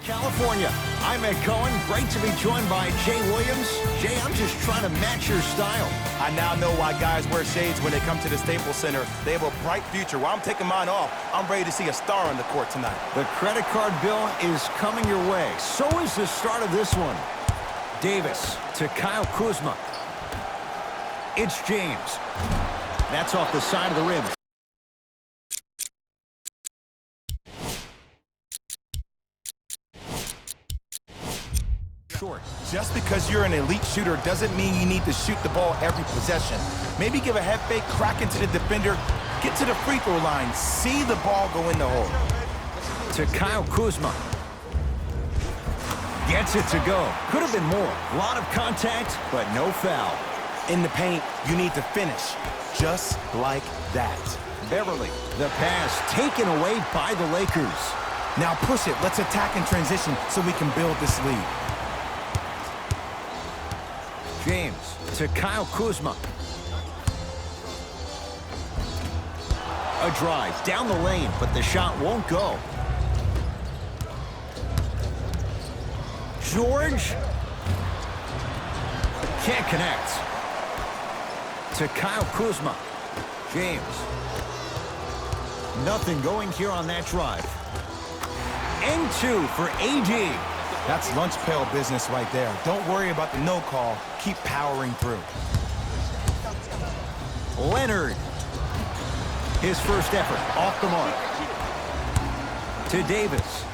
California. I'm Ed Cohen. Great to be joined by Jay Williams. Jay, I'm just trying to match your style. I now know why guys wear shades when they come to the Staples Center. They have a bright future. While I'm taking mine off, I'm ready to see a star on the court tonight. The credit card bill is coming your way. So is the start of this one. Davis to Kyle Kuzma. It's James. That's off the side of the rim. Short. Just because you're an elite shooter doesn't mean you need to shoot the ball every possession. Maybe give a head fake, crack into the defender, get to the free throw line, see the ball go in the hole. To Kyle Kuzma. Gets it to go. Could have been more. A lot of contact, but no foul. In the paint, you need to finish. Just like that. Beverly. The pass taken away by the Lakers. Now push it. Let's attack in transition so we can build this lead. James to Kyle Kuzma. A drive down the lane, but the shot won't go. George can't connect. To Kyle Kuzma. James. Nothing going here on that drive. And two for AD. That's lunch pail business right there. Don't worry about the no call. Keep powering through. Leonard. His first effort off the mark. To Davis.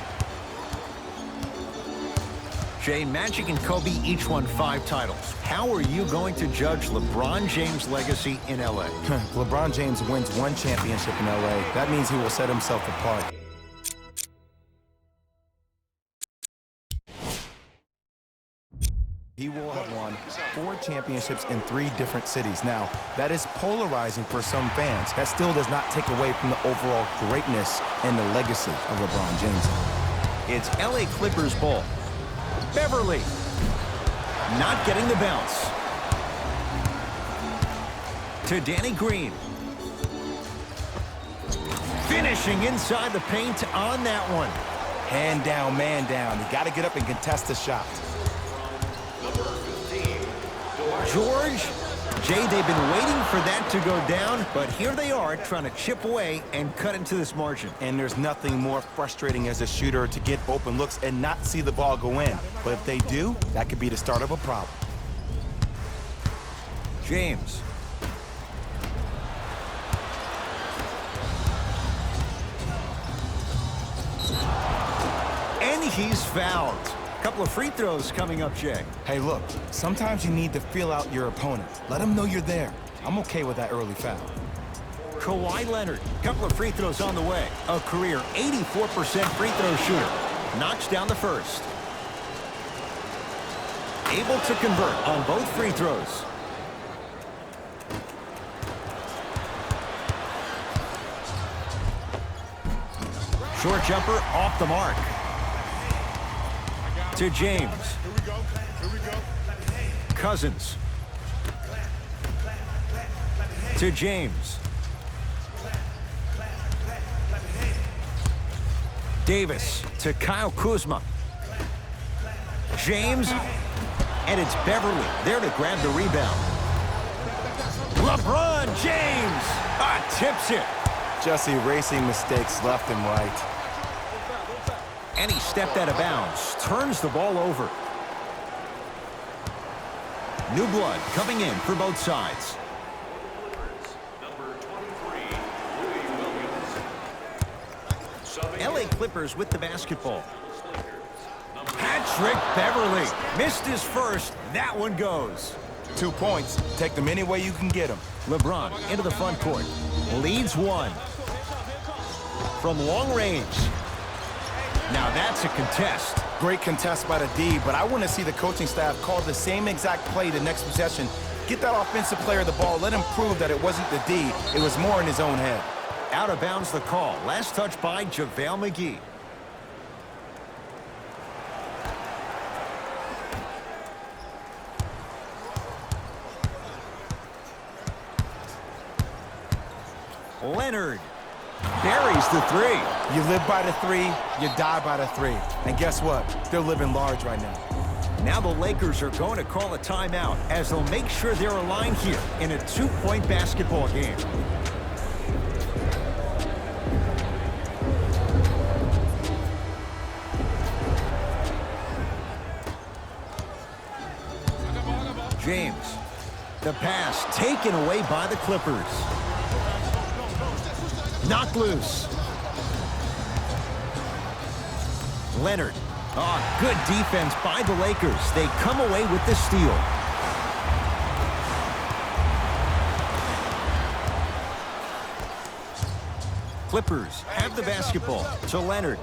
Jay, Magic and Kobe each won 5 titles. How are you going to judge LeBron James' legacy in L.A.? LeBron James wins 1 championship in L.A. That means he will set himself apart. He will have won 4 championships in 3 different cities. Now, that is polarizing for some fans. That still does not take away from the overall greatness and the legacy of LeBron James. It's LA Clippers ball. Beverly. Not getting the bounce. To Danny Green. Finishing inside the paint on that one. Hand down, man down. You got to get up and contest the shot. George. Jay, they've been waiting for that to go down, but here they are trying to chip away and cut into this margin. And there's nothing more frustrating as a shooter to get open looks and not see the ball go in. But if they do, that could be the start of a problem. James. And he's fouled. Couple of free throws coming up, Jay. Hey, look, sometimes you need to feel out your opponent. Let them know you're there. I'm okay with that early foul. Kawhi Leonard, couple of free throws on the way. A career 84% free throw shooter. Knocks down the first. Able to convert on both free throws. Short jumper off the mark. To James. Cousins. To James. Davis to Kyle Kuzma. James. And it's Beverly there to grab the rebound. LeBron James tips it. Just erasing mistakes left and right. And he stepped out of bounds. Turns the ball over. New blood coming in for both sides. LA Clippers with the basketball. Patrick Beverly missed his first. That one goes. 2 points. Take them any way you can get them. LeBron into the front court. Leads 1. From long range. Now that's a contest. Great contest by the D, but I want to see the coaching staff call the same exact play the next possession. Get that offensive player the ball. Let him prove that it wasn't the D. It was more in his own head. Out of bounds the call. Last touch by JaVale McGee. Leonard buries the 3. You live by the three, you die by the three. And guess what? They're living large right now. Now the Lakers are going to call a timeout as they'll make sure they're aligned here in a 2-point basketball game. James. The pass taken away by the Clippers. Knocked loose. Leonard. Oh, good defense by the Lakers. They come away with the steal. Clippers have the basketball to Leonard.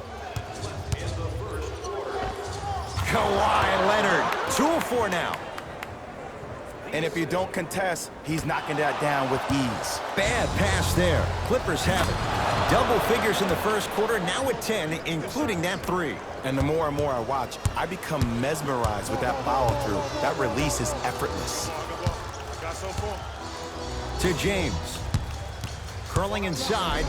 Kawhi Leonard. 2 of 4 now. And if you don't contest, he's knocking that down with ease. Bad pass there. Clippers have it. Double figures in the first quarter, now at 10, including that 3. And the more and more I watch, I become mesmerized with that follow-through. That release is effortless. To James. Curling inside.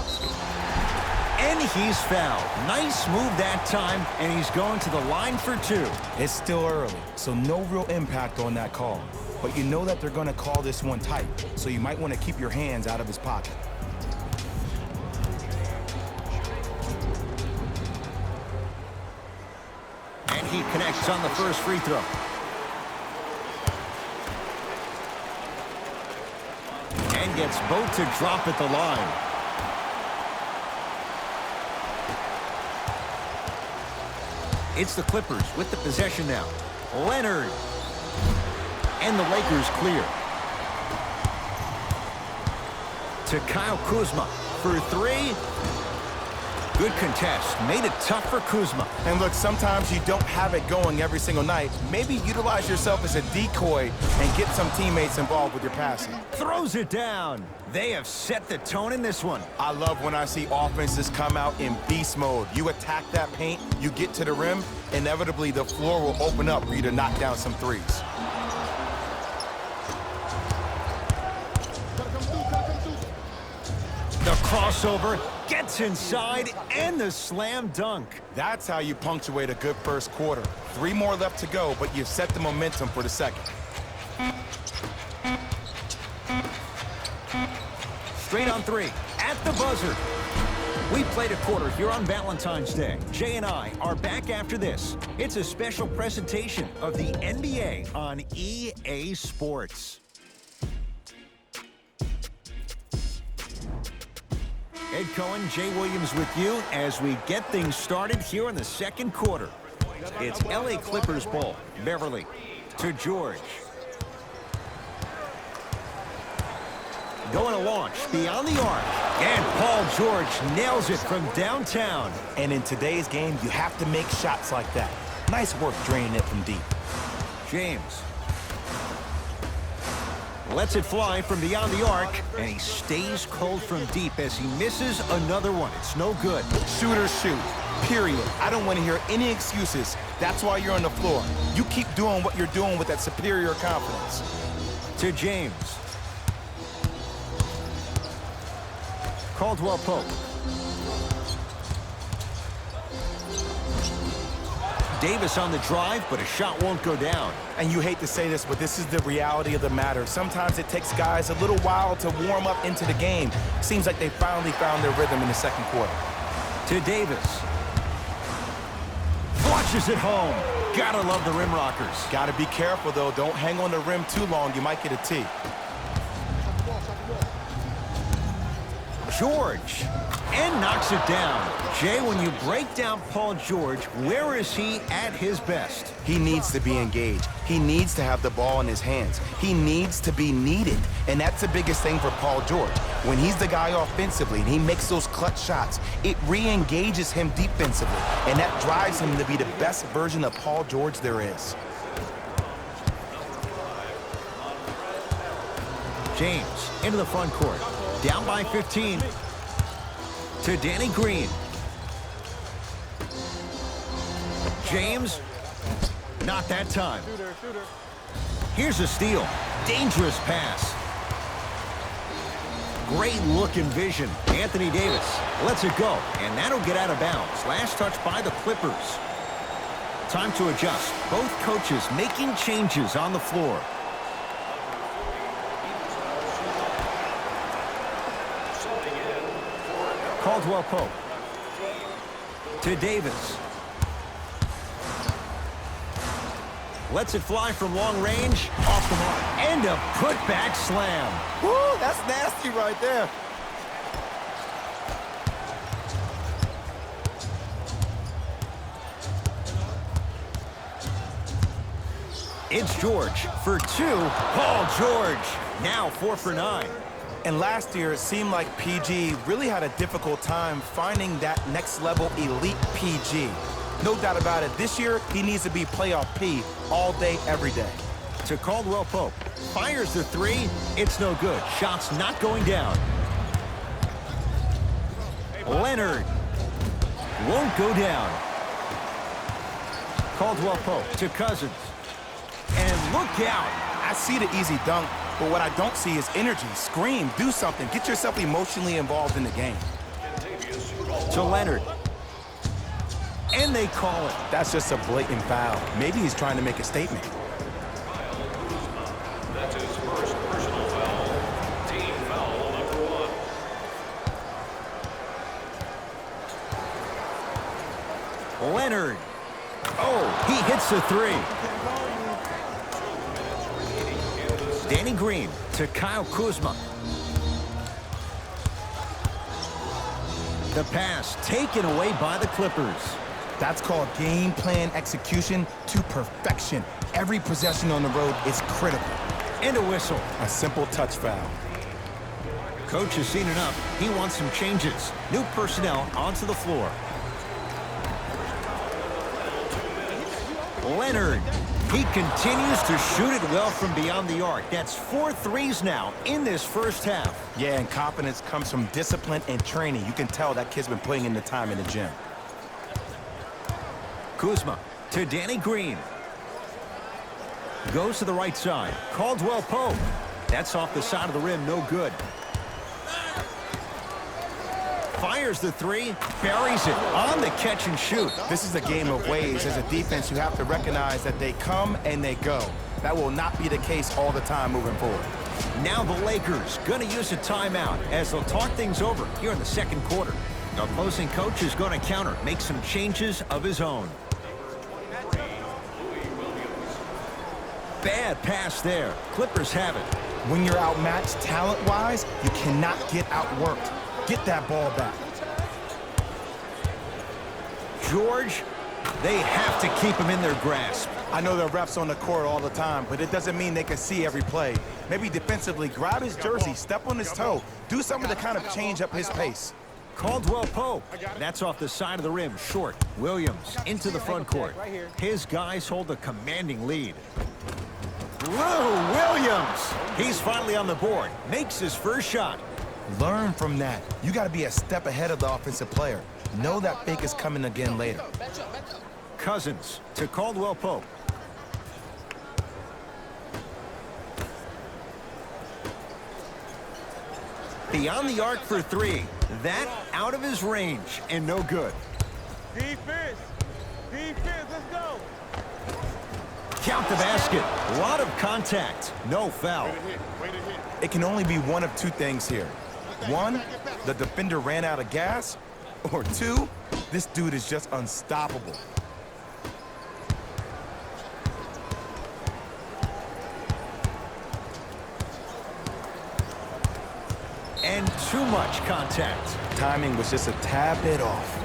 And he's fouled. Nice move that time, and he's going to the line for 2. It's still early, so no real impact on that call. But you know that they're going to call this one tight, so you might want to keep your hands out of his pocket. And he connects on the first free throw. And gets both to drop at the line. It's the Clippers with the possession now. Leonard. And the Lakers clear. To Kyle Kuzma for 3. Good contest. Made it tough for Kuzma. And look, sometimes you don't have it going every single night. Maybe utilize yourself as a decoy and get some teammates involved with your passing. Throws it down. They have set the tone in this one. I love when I see offenses come out in beast mode. You attack that paint, you get to the rim, inevitably the floor will open up for you to knock down some threes. The crossover gets inside and the slam dunk. That's how you punctuate a good first quarter. 3 more left to go, but you've set the momentum for the second. Straight on 3 at the buzzer. We played a quarter here on Valentine's Day. Jay and I are back after this. It's a special presentation of the NBA on EA Sports. Ed Cohen, Jay Williams with you as we get things started here in the second quarter. It's LA Clippers ball. Beverly to George. Going to launch beyond the arc. And Paul George nails it from downtown. And in today's game, you have to make shots like that. Nice work draining it from deep. James lets it fly from beyond the arc, and he stays cold from deep as he misses another one. It's no good. Shooters shoot, period. I don't want to hear any excuses. That's why you're on the floor. You keep doing what you're doing with that superior confidence. To James. Caldwell Pope. Davis on the drive, but a shot won't go down. And you hate to say this, but this is the reality of the matter. Sometimes it takes guys a little while to warm up into the game. Seems like they finally found their rhythm in the second quarter. To Davis. Flushes it home. Gotta love the rim rockers. Gotta be careful, though. Don't hang on the rim too long. You might get a tee. George. And knocks it down. Jay, when you break down Paul George, where is he at his best? He needs to be engaged. He needs to have the ball in his hands. He needs to be needed. And that's the biggest thing for Paul George. When he's the guy offensively and he makes those clutch shots, it re-engages him defensively. And that drives him to be the best version of Paul George there is. James into the front court. Down by 15. To Danny Green. James, not that time. Here's a steal. Dangerous pass. Great look and vision. Anthony Davis lets it go, and that'll get out of bounds. Last touch by the Clippers. Time to adjust. Both coaches making changes on the floor. Caldwell Pope to Davis. Lets it fly from long range. Off the mark. And a putback slam. Woo, that's nasty right there. It's George for two. Paul George now 4 for 9. And last year, it seemed like PG really had a difficult time finding that next level elite PG. No doubt about it, this year, he needs to be playoff P all day, every day. To Caldwell Pope. Fires the three. It's no good. Shot's not going down. Leonard won't go down. Caldwell Pope to Cousins. And look out. I see the easy dunk, but what I don't see is energy. Scream, do something. Get yourself emotionally involved in the game. To Leonard. And they call it. That's just a blatant foul. Maybe he's trying to make a statement. That's his first personal foul. Team foul number 1. Leonard. Oh, he hits the three. Danny Green to Kyle Kuzma. The pass taken away by the Clippers. That's called game plan execution to perfection. Every possession on the road is critical. And a whistle. A simple touch foul. Coach has seen enough. He wants some changes. New personnel onto the floor. Leonard. He continues to shoot it well from beyond the arc. That's 4 threes now in this first half. Yeah, and confidence comes from discipline and training. You can tell that kid's been putting in the time in the gym. Kuzma to Danny Green. Goes to the right side. Caldwell Pope. That's off the side of the rim. No good. Fires the three. Buries it on the catch and shoot. This is a game of waves. As a defense, you have to recognize that they come and they go. That will not be the case all the time moving forward. Now the Lakers going to use a timeout as they'll talk things over here in the second quarter. The opposing coach is going to counter, make some changes of his own. Bad pass there. Clippers have it. When you're outmatched talent-wise, you cannot get outworked. Get that ball back. George, they have to keep him in their grasp. I know there are refs on the court all the time, but it doesn't mean they can see every play. Maybe defensively, grab his jersey, step on his toe, do something to kind of change up his pace. Caldwell Pope. That's off the side of the rim, short. Williams into the front court. His guys hold a commanding lead. Lou Williams. He's finally on the board. Makes his first shot. Learn from that. You got to be a step ahead of the offensive player. Know that fake is coming again later. Cousins to Caldwell Pope. Beyond the arc for three. That out of his range and no good. Defense. Defense, let's go. Count the basket. A lot of contact. No foul. It can only be one of two things here. One, the defender ran out of gas. Or two, this dude is just unstoppable. And too much contact. Timing was just a tad bit off.